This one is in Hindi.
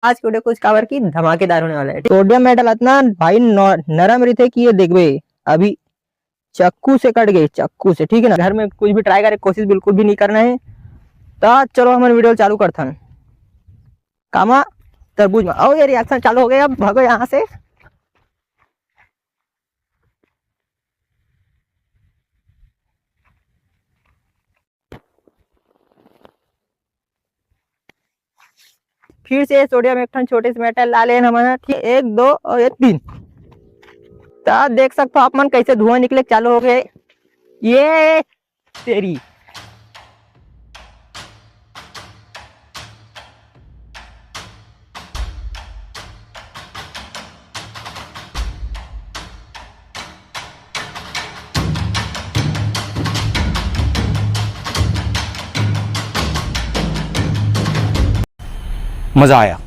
आज की वीडियो कुछ कवर की धमाकेदार होने वाला है। सोडियम मेटल इतना भाई नरम रहते कि ये देखबे अभी चक्कू से कट गए, चक्कू से। ठीक है ना, घर में कुछ भी ट्राई करे कोशिश बिल्कुल भी नहीं करना है। तो चलो हमारे वीडियो चालू करता हूँ। कामा तरबूज में और ये रिएक्शन चालू हो गया। अब भागो यहाँ से। फिर से सोडियम एक टन छोटे से मेटल ला लेना हमारा। ठीक, 1 2 और ये 3। तो देख सकते हो आप मन कैसे धुआं निकले चालू हो गए। ये तेरी मजा आया।